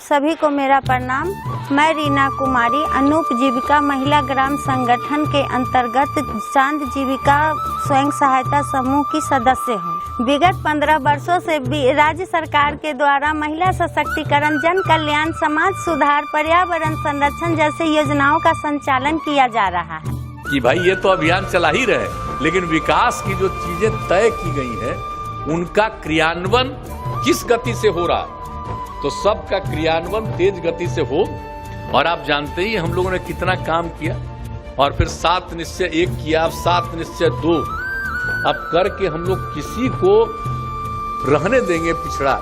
सभी को मेरा प्रणाम। मैं रीना कुमारी अनूप जीविका महिला ग्राम संगठन के अंतर्गत चांद जीविका स्वयं सहायता समूह की सदस्य हूँ। विगत 15 वर्षों से राज्य सरकार के द्वारा महिला सशक्तिकरण, जन कल्याण, समाज सुधार, पर्यावरण संरक्षण जैसे योजनाओं का संचालन किया जा रहा है। कि भाई ये तो अभियान चला ही रहे, लेकिन विकास की जो चीजें तय की गई हैं उनका क्रियान्वयन किस गति से हो रहा है, तो सबका क्रियान्वयन तेज गति से हो। और आप जानते ही हम लोगों ने कितना काम किया, और फिर 7 निश्चय 1 किया, अब 7 निश्चय 2 अब करके हम लोग किसी को रहने देंगे पिछड़ा,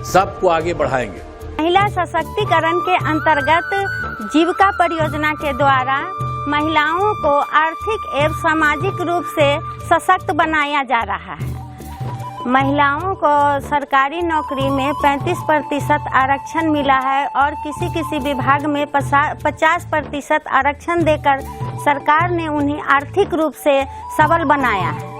सबको आगे बढ़ाएंगे। महिला सशक्तिकरण के अंतर्गत जीविका परियोजना के द्वारा महिलाओं को आर्थिक एवं सामाजिक रूप से सशक्त बनाया जा रहा है। महिलाओं को सरकारी नौकरी में 35% आरक्षण मिला है और किसी विभाग में 50% आरक्षण देकर सरकार ने उन्हें आर्थिक रूप से सबल बनाया है।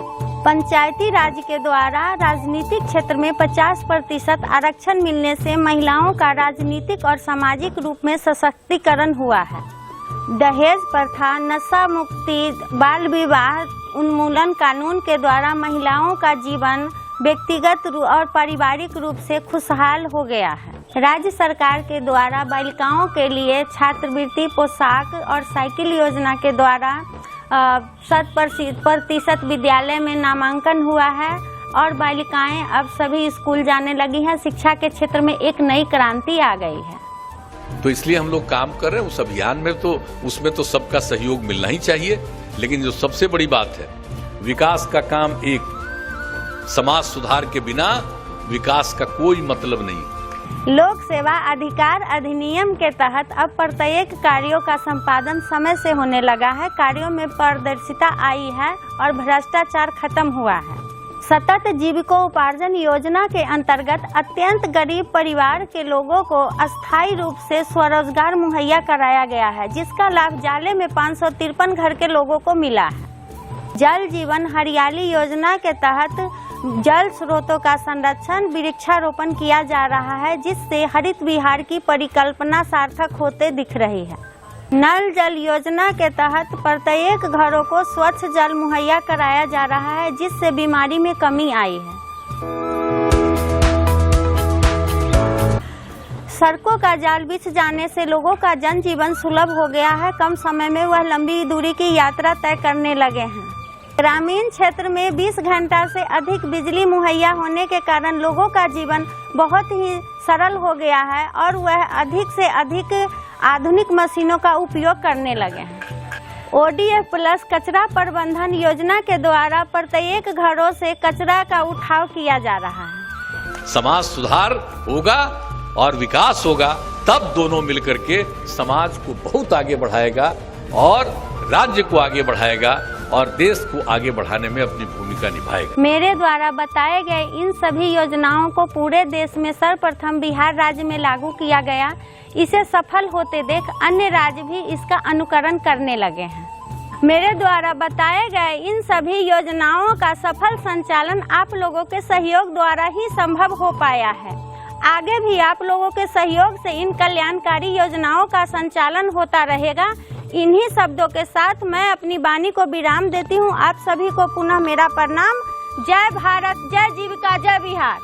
पंचायती राज के द्वारा राजनीतिक क्षेत्र में 50% आरक्षण मिलने से महिलाओं का राजनीतिक और सामाजिक रूप में सशक्तिकरण हुआ है। दहेज प्रथा, नशा मुक्ति, बाल विवाह उन्मूलन कानून के द्वारा महिलाओं का जीवन व्यक्तिगत और पारिवारिक रूप से खुशहाल हो गया है। राज्य सरकार के द्वारा बालिकाओं के लिए छात्रवृत्ति, पोशाक और साइकिल योजना के द्वारा 100% विद्यालय में नामांकन हुआ है और बालिकाएं अब सभी स्कूल जाने लगी हैं। शिक्षा के क्षेत्र में एक नई क्रांति आ गई है। तो इसलिए हम लोग काम कर रहे हैं उस अभियान में, तो उसमें तो सबका सहयोग मिलना ही चाहिए। लेकिन जो सबसे बड़ी बात है, विकास का काम एक, समाज सुधार के बिना विकास का कोई मतलब नहीं। लोक सेवा अधिकार अधिनियम के तहत अब प्रत्येक कार्यों का संपादन समय से होने लगा है। कार्यों में पारदर्शिता आई है और भ्रष्टाचार खत्म हुआ है। सतत जीविकोपार्जन योजना के अंतर्गत अत्यंत गरीब परिवार के लोगों को अस्थायी रूप से स्वरोजगार मुहैया कराया गया है, जिसका लाभ जाले में 553 घर के लोगों को मिला है। जल जीवन हरियाली योजना के तहत जल स्रोतों का संरक्षण, वृक्षारोपण किया जा रहा है, जिससे हरित विहार की परिकल्पना सार्थक होते दिख रही है। नल जल योजना के तहत प्रत्येक घरों को स्वच्छ जल मुहैया कराया जा रहा है, जिससे बीमारी में कमी आई है। सड़कों का जाल बिछ जाने से लोगों का जनजीवन सुलभ हो गया है। कम समय में वह लंबी दूरी की यात्रा तय करने लगे हैं। ग्रामीण क्षेत्र में 20 घंटा से अधिक बिजली मुहैया होने के कारण लोगों का जीवन बहुत ही सरल हो गया है और वह अधिक से अधिक आधुनिक मशीनों का उपयोग करने लगे हैं। ODF प्लस कचरा प्रबंधन योजना के द्वारा प्रत्येक घरों से कचरा का उठाव किया जा रहा है। समाज सुधार होगा और विकास होगा, तब दोनों मिलकर के समाज को बहुत आगे बढ़ाएगा और राज्य को आगे बढ़ाएगा और देश को आगे बढ़ाने में अपनी भूमिका निभाएगा। मेरे द्वारा बताए गए इन सभी योजनाओं को पूरे देश में सर्वप्रथम बिहार राज्य में लागू किया गया। इसे सफल होते देख अन्य राज्य भी इसका अनुकरण करने लगे हैं। मेरे द्वारा बताए गए इन सभी योजनाओं का सफल संचालन आप लोगों के सहयोग द्वारा ही संभव हो पाया है। आगे भी आप लोगों के सहयोग से इन कल्याणकारी योजनाओं का संचालन होता रहेगा। इन्हीं शब्दों के साथ मैं अपनी वाणी को विराम देती हूँ। आप सभी को पुनः मेरा प्रणाम। जय भारत, जय जीविका, जय बिहार।